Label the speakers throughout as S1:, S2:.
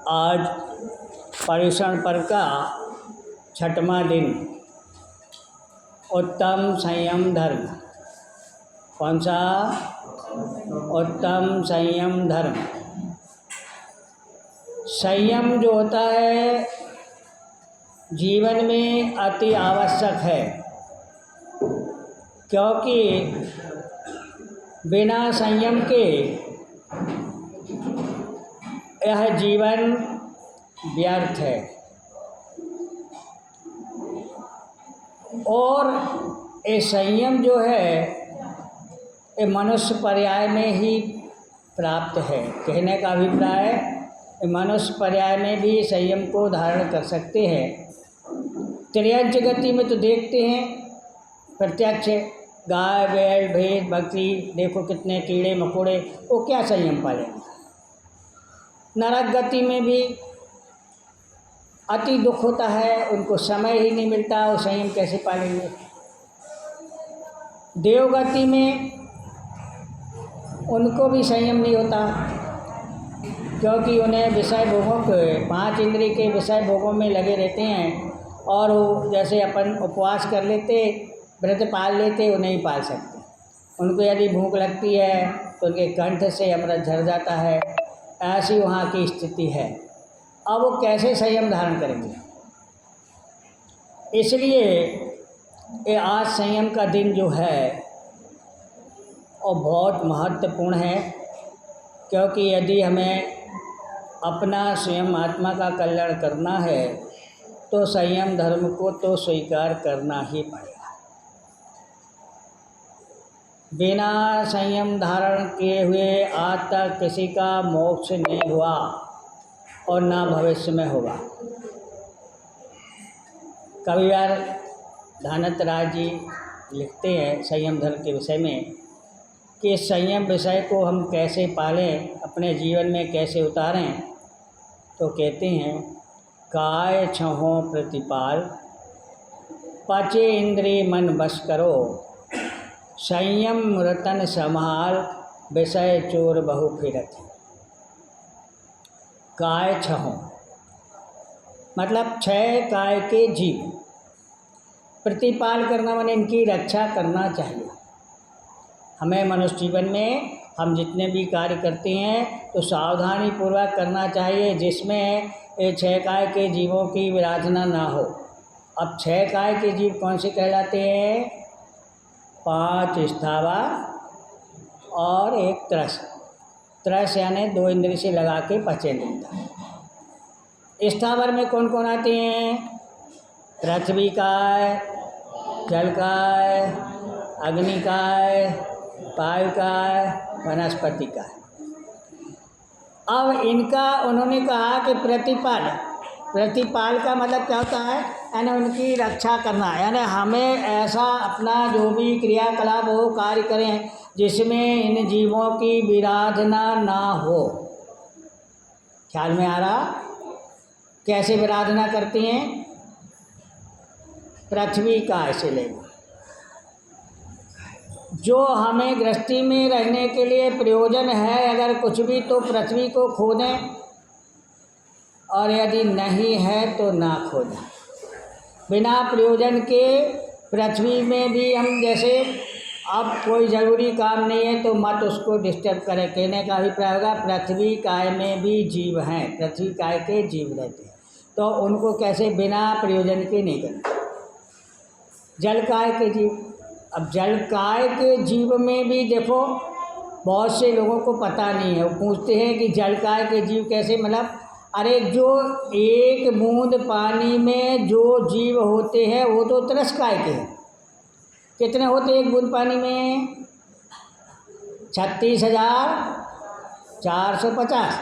S1: आज पर्युषण पर्व का 6वां दिन। उत्तम संयम धर्म। कौन सा? उत्तम संयम धर्म। संयम जो होता है जीवन में अति आवश्यक है, क्योंकि बिना संयम के यह जीवन व्यर्थ है। और ये संयम जो है ये मनुष्य पर्याय में ही प्राप्त है। कहने का अभिप्राय मनुष्य पर्याय में भी संयम को धारण कर सकते हैं। त्रियंच गति में तो देखते हैं प्रत्यक्ष, गाय बैल भेड़ बकरी, देखो कितने कीड़े मकोड़े, वो क्या संयम पालेंगे। नरक गति में भी अति दुख होता है, उनको समय ही नहीं मिलता, वो संयम कैसे पालेंगे। देवगति में उनको भी संयम नहीं होता, क्योंकि उन्हें विषय भोगों के 5 इंद्रिय के विषय भोगों में लगे रहते हैं। और वो जैसे अपन उपवास कर लेते, व्रत पाल लेते, वो नहीं पाल सकते। उनको यदि भूख लगती है तो उनके कंठ से अमृत झर जाता है। ऐसी वहाँ की स्थिति है। अब वो कैसे संयम धारण करेंगे। इसलिए ये आज संयम का दिन जो है वो बहुत महत्वपूर्ण है, क्योंकि यदि हमें अपना स्वयं आत्मा का कल्याण करना है तो संयम धर्म को तो स्वीकार करना ही पड़ेगा। बिना संयम धारण किए हुए आज तक किसी का मोक्ष नहीं हुआ और ना भविष्य में होगा। कविवार धानत राज जी लिखते हैं संयम धर्म के विषय में कि संयम विषय को हम कैसे पालें, अपने जीवन में कैसे उतारें। तो कहते हैं, काय छहों प्रतिपाल, पाचे इंद्रिय मन बस करो, संयम रतन संभाल, विषय चोर बहु फिरत। काय छहों मतलब 6 काय के जीव। प्रतिपाल करना माने इनकी रक्षा करना चाहिए। हमें मनुष्य जीवन में हम जितने भी कार्य करते हैं तो सावधानी पूर्वक करना चाहिए, जिसमें ये 6 काय के जीवों की विराधना ना हो। अब 6 काय के जीव कौन से कहलाते हैं? 5 स्थावर और 1 त्रस। त्रस यानी 2 इंद्रिय से लगा के पचेंद्रिय। स्थावर में कौन कौन आते हैं? पृथ्वी काय, जल काय, अग्नि काय, वायु काय, वनस्पति काय। अब इनका उन्होंने कहा कि प्रतिपाल। प्रतिपाल का मतलब क्या होता है? यानी उनकी रक्षा करना, यानी हमें ऐसा अपना जो भी क्रियाकलाप हो, कार्य करें जिसमें इन जीवों की विराधना ना हो। ख्याल में आ रहा? कैसे विराधना करती हैं? पृथ्वी का ऐसे लेंगे, जो हमें गृहस्थी में रहने के लिए प्रयोजन है, अगर कुछ भी तो पृथ्वी को खोदें, और यदि नहीं है तो ना खोदें। बिना प्रयोजन के पृथ्वी में भी हम जैसे अब कोई ज़रूरी काम नहीं है तो मत उसको डिस्टर्ब करें। कहने का अभिप्राय होगा पृथ्वी काय में भी जीव हैं, पृथ्वी काय के जीव रहते हैं, तो उनको कैसे बिना प्रयोजन के नहीं करना। जल काय के जीव। अब जल काय के जीव में भी देखो बहुत से लोगों को पता नहीं है। वो पूछते हैं कि जल काय के जीव कैसे, मतलब अरे जो 1 बूंद पानी में जो जीव होते हैं वो तो त्रस काय के हैं। कितने होते 1 बूंद पानी में? 36,450।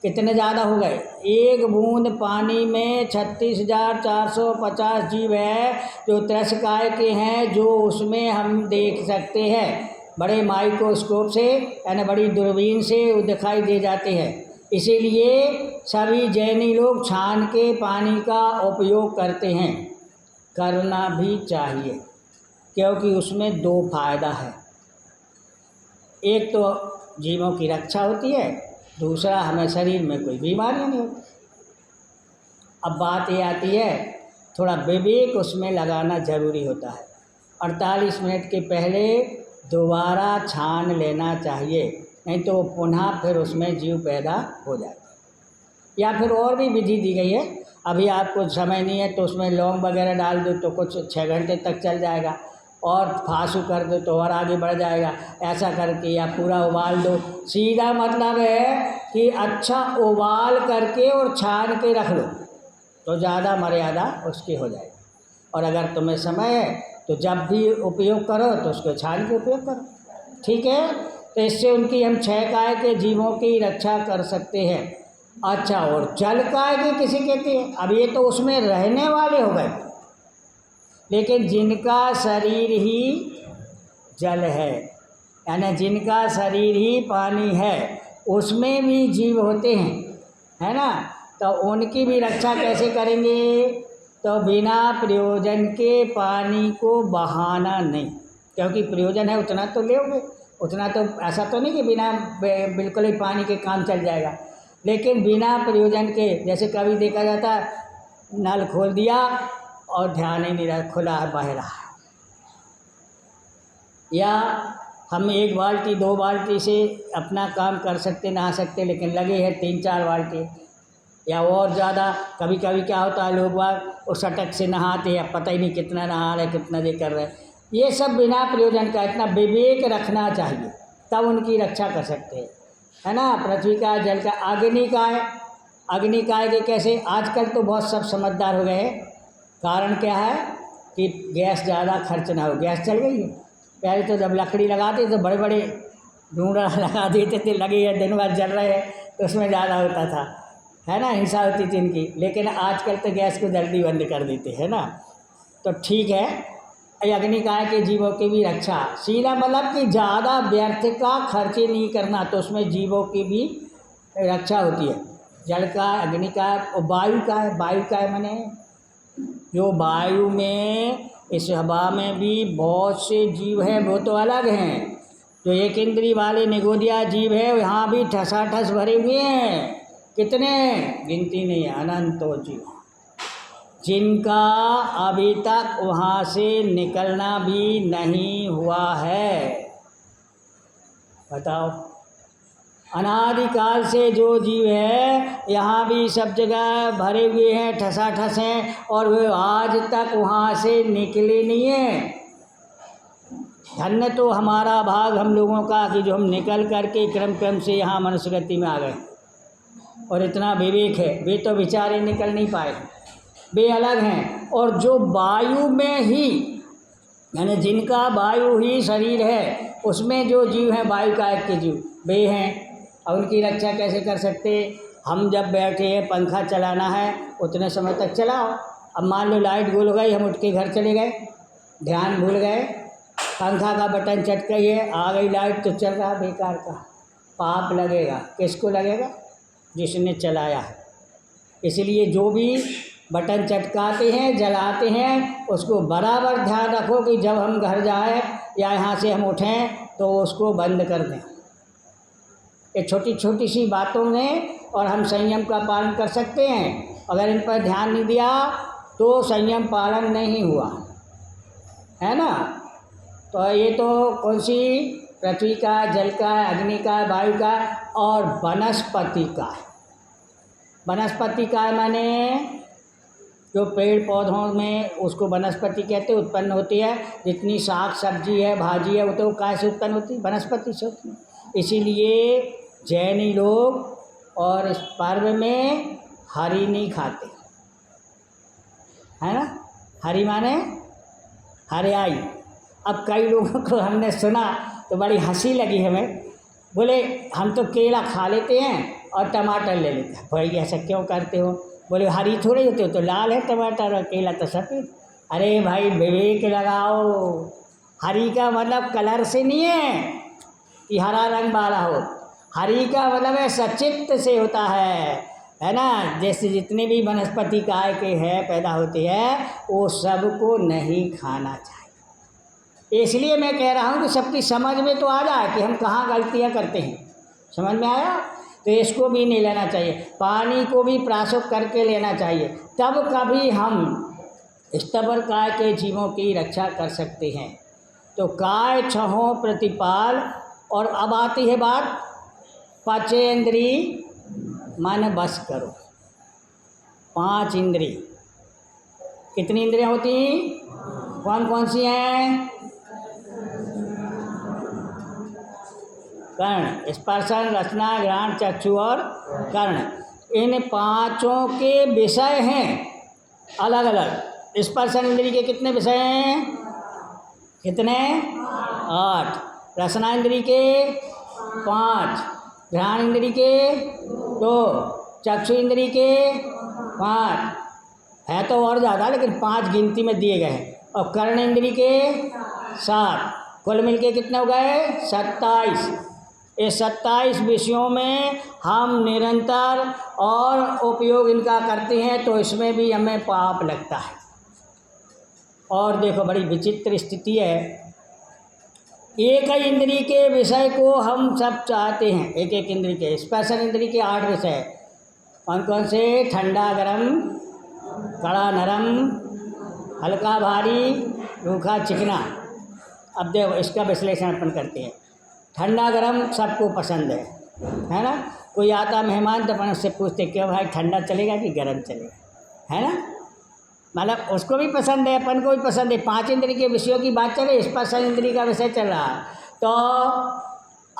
S1: कितने ज़्यादा हो गए? 1 बूंद पानी में 36,450 जीव है जो त्रस काय के हैं, जो उसमें हम देख सकते हैं बड़े माइक्रोस्कोप से, यानी बड़ी दूरबीन से वो दिखाई दे जाते हैं। इसीलिए सभी जैनी लोग छान के पानी का उपयोग करते हैं, करना भी चाहिए, क्योंकि उसमें 2 फायदा है। एक तो जीवों की रक्षा होती है, दूसरा हमें शरीर में कोई बीमारियाँ नहीं होती। अब बात ये आती है थोड़ा विवेक उसमें लगाना ज़रूरी होता है। 48 मिनट के पहले दोबारा छान लेना चाहिए, नहीं तो पुनः फिर उसमें जीव पैदा हो जाता है। या फिर और भी विधि दी गई है, अभी आपको समय नहीं है तो उसमें लौंग वगैरह डाल दो तो कुछ 6 घंटे तक चल जाएगा, और फासू कर दो तो और आगे बढ़ जाएगा, ऐसा करके। या पूरा उबाल दो। सीधा मतलब है कि अच्छा उबाल करके और छान के रख लो तो ज़्यादा मर्यादा उसकी हो जाएगी। और अगर तुम्हें समय है तो जब भी उपयोग करो तो उसको छान के उपयोग करो, ठीक है। तो इससे उनकी हम 6 काय के जीवों की रक्षा कर सकते हैं। अच्छा, और जल काय के किसे कहते हैं? अब ये तो उसमें रहने वाले हो गए, लेकिन जिनका शरीर ही जल है, यानी जिनका शरीर ही पानी है, उसमें भी जीव होते हैं, है ना। तो उनकी भी रक्षा कैसे करेंगे? तो बिना प्रयोजन के पानी को बहाना नहीं, क्योंकि प्रयोजन है उतना तो लोगे, उतना तो ऐसा तो नहीं कि बिना बिल्कुल ही पानी के काम चल जाएगा। लेकिन बिना प्रयोजन के, जैसे कभी देखा जाता है नल खोल दिया और ध्यान ही नहीं रहा, खुला है बह रहा है, या हम 1 बाल्टी 2 बाल्टी से अपना काम कर सकते नहा सकते, लेकिन लगे हैं 3-4 बाल्टी या और ज़्यादा। कभी कभी क्या होता है, लोग बाग उस सटक से नहाते हैं, पता ही नहीं कितना नहा रहे कितना ये कर रहे हैं। ये सब बिना प्रयोजन का। इतना विवेक रखना चाहिए, तब उनकी रक्षा कर सकते हैं, है ना। पृथ्वी का, जल का, अग्निकाय। अग्निकाय के कैसे? आजकल तो बहुत सब समझदार हो गए हैं। कारण क्या है कि गैस ज़्यादा खर्च ना हो, गैस चल गई है। पहले तो जब लकड़ी लगाते तो बड़े बड़े ढूंढा लगा देते थे, लगे हैं दिन भर जल रहे हैं, तो उसमें ज़्यादा होता था, है ना, हिंसा होती थी इनकी। लेकिन आजकल तो गैस को जल्दी बंद कर देते हैं ना। तो ठीक है, अग्निकाय के जीवों की भी रक्षा। सीधा मतलब कि ज़्यादा व्यर्थ का खर्च नहीं करना, तो उसमें जीवों की भी रक्षा होती है। जल का, अग्नि का, और वायु का है। वायु का है माने जो वायु में, इस हवा में भी बहुत से जीव हैं, वो तो अलग हैं। जो एक इंद्री वाले निगोदिया जीव है, यहाँ भी ठसाठस भरे हुए हैं। कितने? गिनती नहीं है, अनंतों जीव, जिनका अभी तक वहाँ से निकलना भी नहीं हुआ है। बताओ, अनादिकाल से जो जीव है यहाँ भी सब जगह भरे हुए हैं, ठसाठस हैं, और वे आज तक वहाँ से निकले नहीं हैं। धन्य तो हमारा भाग हम लोगों का कि जो हम निकल करके क्रम से यहाँ मनुष्य गति में आ गए, और इतना विवेक है। वे तो बेचारे निकल नहीं पाए, वे अलग हैं। और जो वायु में ही, यानी जिनका वायु ही शरीर है, उसमें जो जीव हैं वायु का एक के जीव, वे हैं। और उनकी रक्षा कैसे कर सकते? हम जब बैठे हैं, पंखा चलाना है, उतने समय तक चलाओ। अब मान लो लाइट गुल हो गई, हम उठ के घर चले गए, ध्यान भूल गए, पंखा का बटन चटकाइए, आ गई लाइट तो चल रहा, बेकार का। पाप लगेगा। किसको लगेगा? जिसने चलाया है। इसलिए जो भी बटन चटकाते हैं, जलाते हैं, उसको बराबर ध्यान रखो कि जब हम घर जाएं या यहाँ से हम उठें तो उसको बंद कर दें। ये छोटी छोटी सी बातों में और हम संयम का पालन कर सकते हैं। अगर इन पर ध्यान नहीं दिया तो संयम पालन नहीं हुआ, है ना। तो ये तो कौन सी? पृथ्वी का, जल का, अग्नि का, वायु का और वनस्पति का। वनस्पति का माने जो पेड़ पौधों में, उसको वनस्पति कहते हैं, उत्पन्न होती है। जितनी साग सब्जी है, भाजी है, वो तो काय से उत्पन्न होती है? वनस्पति से होती है। इसीलिए जैनी लोग और इस पर्व में हरी नहीं खाते, है ना। हरी माने हरियाई। अब कई लोगों को हमने सुना तो बड़ी हंसी लगी हमें। बोले हम तो केला खा लेते हैं और टमाटर ले लेते हैं। भाई ऐसा क्यों करते हो? बोले हरी थोड़ी होती हो, तो लाल है टमाटर और केला तो सफ़ेद। अरे भाई विवेक लगाओ, हरी का मतलब कलर से नहीं है कि हरा रंग वाला हो। हरी का मतलब है सचित्त से होता है ना। जैसे जितने भी वनस्पति काय के हैं पैदा होती है, वो सबको नहीं खाना चाहिए। इसलिए मैं कह रहा हूँ कि सबकी समझ में तो आ जाए कि हम कहाँ गलतियाँ करते हैं। समझ में आया? तो इसको भी नहीं लेना चाहिए। पानी को भी प्राशुक करके लेना चाहिए, तब कभी हम स्थावर काय के जीवों की रक्षा कर सकते हैं। तो काय छहों प्रतिपाल। और अब आती है बात पंचेंद्री मन बस करो। 5 इंद्री, कितनी इंद्रियां होती हैं? कौन कौन सी हैं? कर्ण, स्पर्शन, रसना, घ्राण, चक्षु और कर्ण। इन 5 के विषय हैं अलग अलग। स्पर्शन इंद्री के कितने विषय हैं? कितने? 8। रसना इंद्री के 5, घ्राण इंद्री के 2, चक्षु इंद्री के 5 है तो और ज़्यादा, लेकिन 5 गिनती में दिए गए हैं। और कर्ण इंद्री के 7, कुल मिल के कितने हो गए? 27। ये 27 विषयों में हम निरंतर और उपयोग इनका करते हैं, तो इसमें भी हमें पाप लगता है। और देखो बड़ी विचित्र स्थिति है, एक ही इंद्री के विषय को हम सब चाहते हैं, एक एक इंद्री के। स्पर्शन इंद्री के 8 विषय कौन कौन से? ठंडा गरम, कड़ा नरम, हल्का भारी, रूखा चिकना। अब देखो इसका विश्लेषण अपन करते हैं। ठंडा गरम सबको पसंद है ना? कोई आता मेहमान तो अपन उससे पूछते क्यों भाई ठंडा चलेगा कि गरम चलेगा, है ना? मतलब उसको भी पसंद है, अपन को भी पसंद है। 5 इंद्री के विषयों की बात चले, स्पर्शन इंद्री का विषय चल रहा है। तो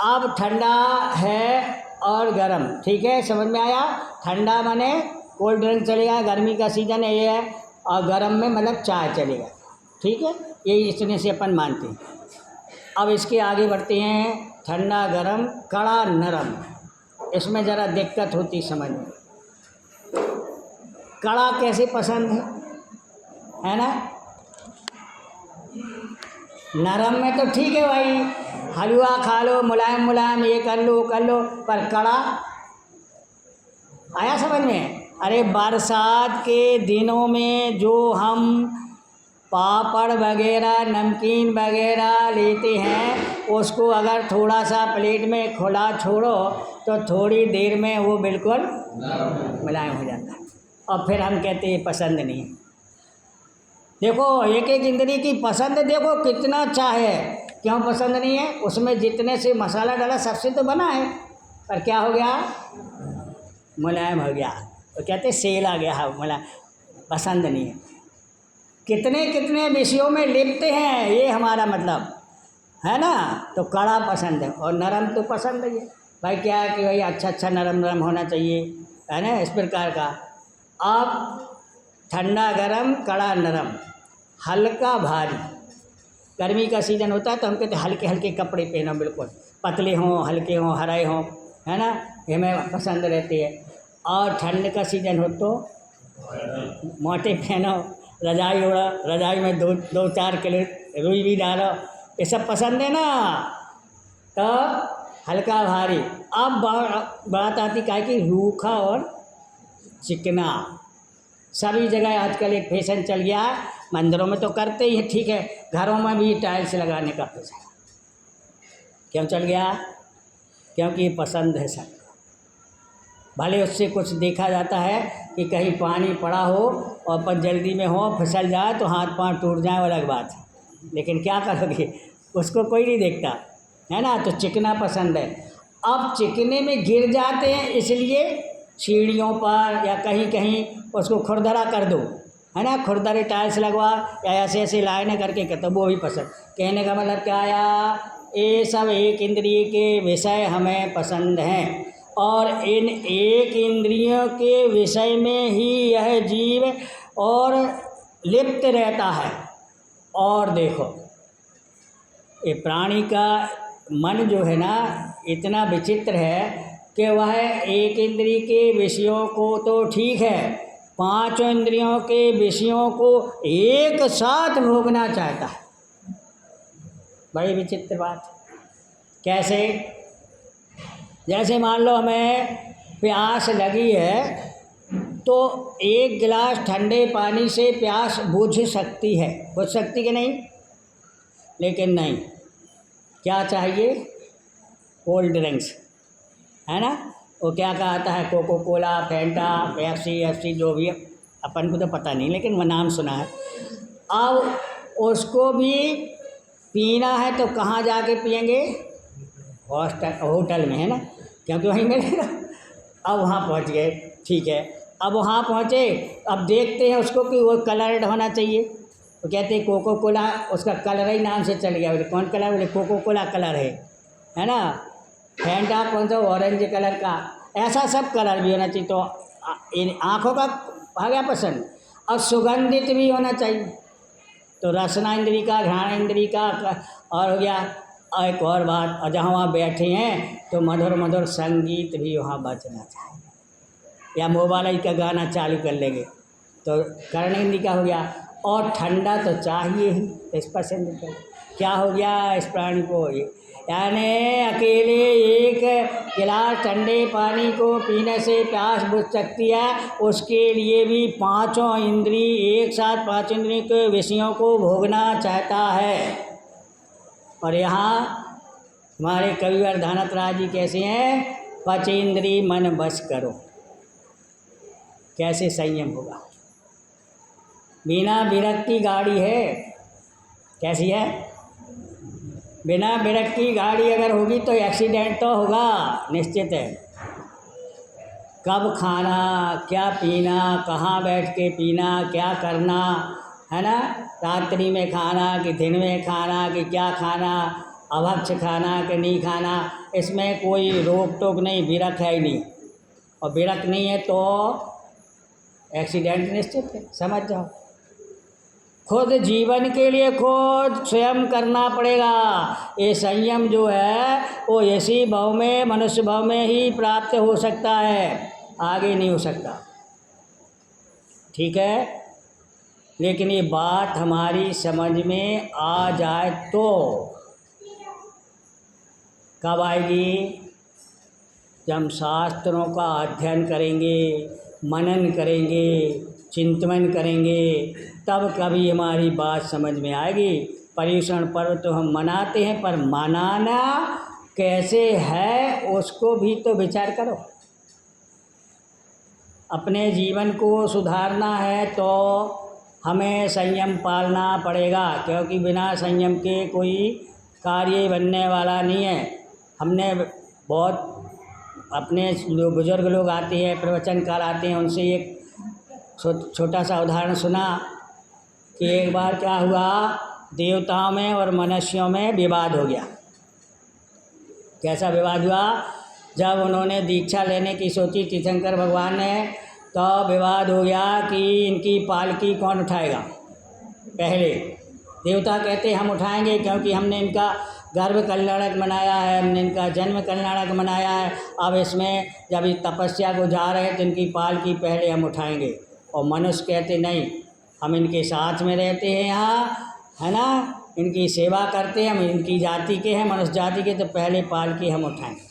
S1: अब ठंडा है और गरम, ठीक है, समझ में आया? ठंडा माने कोल्ड ड्रिंक चलेगा, गर्मी का सीज़न है ये है, और गरम में मतलब चाय चलेगा, ठीक है, यही इतने से अपन मानते हैं। अब इसके आगे बढ़ते हैं। ठंडा गरम, कड़ा नरम, इसमें ज़रा दिक्कत होती समझ में। कड़ा कैसे पसंद है ना? नरम में तो ठीक है भाई, हलवा खा लो, मुलायम मुलायम, ये कर लो कर लो, पर कड़ा आया समझ में? अरे बरसात के दिनों में जो हम पापड़ वगैरह, नमकीन वगैरह लेते हैं, उसको अगर थोड़ा सा प्लेट में खुला छोड़ो तो थोड़ी देर में वो बिल्कुल मुलायम हो जाता है, और फिर हम कहते हैं पसंद नहीं है। देखो एक एक इंद्री की पसंद देखो कितना अच्छा है। क्यों पसंद नहीं है? उसमें जितने से मसाला डाला सबसे तो बना है, पर क्या हो गया? मुलायम हो गया, तो कहते सेल आ गया है, मुलायम, पसंद नहीं है। कितने कितने विषयों में लिप्त हैं, ये हमारा मतलब है ना? तो कड़ा पसंद है और नरम तो पसंद है भाई। क्या है कि भाई अच्छा अच्छा नरम नरम होना चाहिए, है ना, इस प्रकार का। अब ठंडा गरम, कड़ा नरम, हल्का भारी। गर्मी का सीज़न होता है तो हम कहते हैं हल्के हल्के कपड़े पहनो, बिल्कुल पतले हों, हल्के हों, हरे हों, है ना, ये हमें पसंद रहती है। और ठंड का सीज़न हो तो मोटे पहनो, रजाई ओढ़ो, रजाई में 2-4 किलो रुई भी डालो, ये सब पसंद है ना? तो हल्का भारी। अब बात आती क्या कि रूखा और चिकना। सभी जगह आजकल एक फैशन चल गया है, मंदिरों में तो करते ही हैं, ठीक है, घरों में भी टाइल्स लगाने का फैशन क्यों चल गया? क्योंकि ये पसंद है सबको। भले उससे कुछ देखा जाता है कि कहीं पानी पड़ा हो और अपन जल्दी में हो, फिसल जाए तो हाथ पांव टूट जाए, वो अलग बात है, लेकिन क्या करोगे, उसको कोई नहीं देखता, है ना? तो चिकना पसंद है। अब चिकने में गिर जाते हैं, इसलिए सीढ़ियों पर या कहीं कहीं उसको खुरदरा कर दो, है ना, खुरदरे टाइल्स लगवा या ऐसे ऐसे लाइनें करके कहते वो भी पसंद। कहने का मतलब क्या आया? ये सब एक इंद्रिय के विषय हमें पसंद हैं, और इन एक इंद्रियों के विषय में ही यह जीव और लिप्त रहता है। और देखो ये प्राणी का मन जो है ना, इतना विचित्र है कि वह एक इंद्रिय के विषयों को तो ठीक है, 5 इंद्रियों के विषयों को एक साथ भोगना चाहता है। बड़ी विचित्र बात। कैसे? जैसे मान लो हमें प्यास लगी है, तो 1 गिलास ठंडे पानी से प्यास बुझ सकती है, बुझ सकती कि नहीं? लेकिन नहीं, क्या चाहिए? कोल्ड ड्रिंक्स, है ना? वो क्या कहता है, कोको कोला, फैंटा, पेप्सी जो भी है, अपन को तो पता नहीं लेकिन वो नाम सुना है। अब उसको भी पीना है तो कहाँ जाके पिएंगे? होटल में, है ना, क्योंकि वहीं मिलेगा। अब वहाँ पहुँच गए, ठीक है। अब वहाँ पहुँचे, अब देखते हैं उसको कि वो कलर्ड होना चाहिए। वो कहते हैं कोको कोला, उसका कलर ही नाम से चल गया। बोले कौन कलर? बोले कोको कोला कलर है ना। फैंटा कौन सा? ऑरेंज कलर का। ऐसा सब कलर भी होना चाहिए। तो इन आँखों का आ गया पसंद। और सुगंधित भी होना चाहिए। तो रसना इंद्री का, घ्राण इंद्री का, और हो गया। एक और बात, और जहाँ वहाँ बैठे हैं तो मधुर मधुर संगीत भी वहाँ बजना चाहिए, या मोबाइल का गाना चालू कर लेंगे तो कर्णेंद्रिय का हो गया। और ठंडा तो चाहिए ही, स्पर्शेंद्रिय का क्या हो गया इस प्राणी को, यानी अकेले एक गिलास ठंडे पानी को पीने से प्यास बुझ सकती है, उसके लिए भी पांचों इंद्रिय एक साथ, पांच इंद्रियों के विषयों को भोगना चाहता है। और यहाँ हमारे कविवर धानत राज जी कैसे हैं? पंचेंद्रिय मन बस करो। कैसे संयम होगा? बिना विरक्ति गाड़ी है, कैसी है? बिना विरक्ति गाड़ी अगर होगी तो एक्सीडेंट तो होगा, निश्चित है। कब खाना, क्या पीना, कहाँ बैठ के पीना, क्या करना, है ना, रात्रि में खाना कि दिन में खाना कि क्या खाना, अभक्ष खाना कि नहीं खाना, इसमें कोई रोक टोक नहीं, विरक है ही नहीं। और विरक नहीं है तो एक्सीडेंट निश्चित है, समझ जाओ। खुद जीवन के लिए खुद स्वयं करना पड़ेगा। ये संयम जो है वो इसी भाव में, मनुष्य भाव में ही प्राप्त हो सकता है, आगे नहीं हो सकता, ठीक है। लेकिन ये बात हमारी समझ में आ जाए तो कब आएगी? जब हम शास्त्रों का अध्ययन करेंगे, मनन करेंगे, चिंतन करेंगे, तब कभी हमारी बात समझ में आएगी। पर्युषण पर्व तो हम मनाते हैं, पर मनाना कैसे है उसको भी तो विचार करो। अपने जीवन को सुधारना है तो हमें संयम पालना पड़ेगा, क्योंकि बिना संयम के कोई कार्य बनने वाला नहीं है। हमने बहुत अपने जो बुजुर्ग लोग आते हैं, प्रवचनकार आते हैं, उनसे एक छोटा सा उदाहरण सुना कि एक बार क्या हुआ, देवताओं में और मनुष्यों में विवाद हो गया। कैसा विवाद हुआ? जब उन्होंने दीक्षा लेने की सोची तीर्थंकर भगवान ने, तो विवाद हो गया कि इनकी पालकी कौन उठाएगा। पहले देवता कहते हम उठाएंगे, क्योंकि हमने इनका गर्भ कल्याणक मनाया है, हमने इनका जन्म कल्याणक मनाया है। अब इसमें जब इस तपस्या को जा रहे हैं तो इनकी पालकी पहले हम उठाएंगे। और मनुष्य कहते नहीं, हम इनके साथ में रहते हैं यहाँ, है ना, इनकी सेवा करते हैं, हम इनकी जाति के हैं, मनुष्य जाति के, तो पहले पालकी हम उठाएंगे।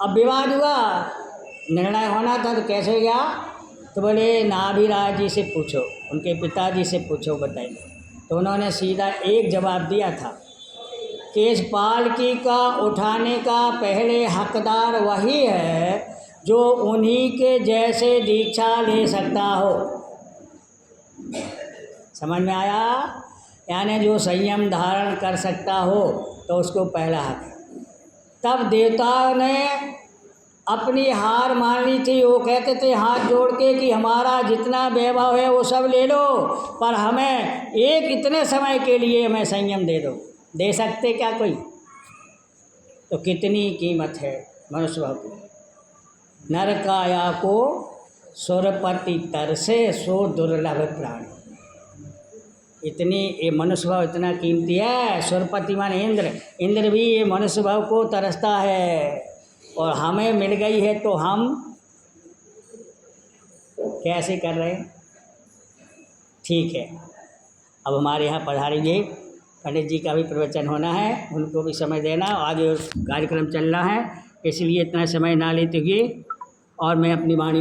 S1: अब विवाद हुआ, निर्णय होना था, तो कैसे गया? तो बोले नाभिराज जी से पूछो, उनके पिताजी से पूछो, बताइए। तो उन्होंने सीधा एक जवाब दिया था कि इस पालकी का उठाने का पहले हकदार वही है जो उन्हीं के जैसे दीक्षा ले सकता हो। समझ में आया? यानी जो संयम धारण कर सकता हो तो उसको पहला हक है। तब देवताओं ने अपनी हार मान ली थी। वो कहते थे हाथ जोड़ के कि हमारा जितना वैभव है वो सब ले लो, पर हमें एक इतने समय के लिए हमें संयम दे दो। दे सकते क्या कोई? तो कितनी कीमत है मनुष्य भाव की। नर काया को सुरपति तरसे सो दुर्लभ प्राणी। इतनी ये मनुष्य भाव इतना कीमती है। सुरपति माने इंद्र, इंद्र भी ये मनुष्य भाव को तरसता है, और हमें मिल गई है तो हम कैसे कर रहे हैं? ठीक है, अब हमारे यहाँ पधारी जी पंडित जी का भी प्रवचन होना है, उनको भी समय देना, आगे कार्यक्रम चलना है, इसलिए इतना समय ना लेते हुए और मैं अपनी वाणी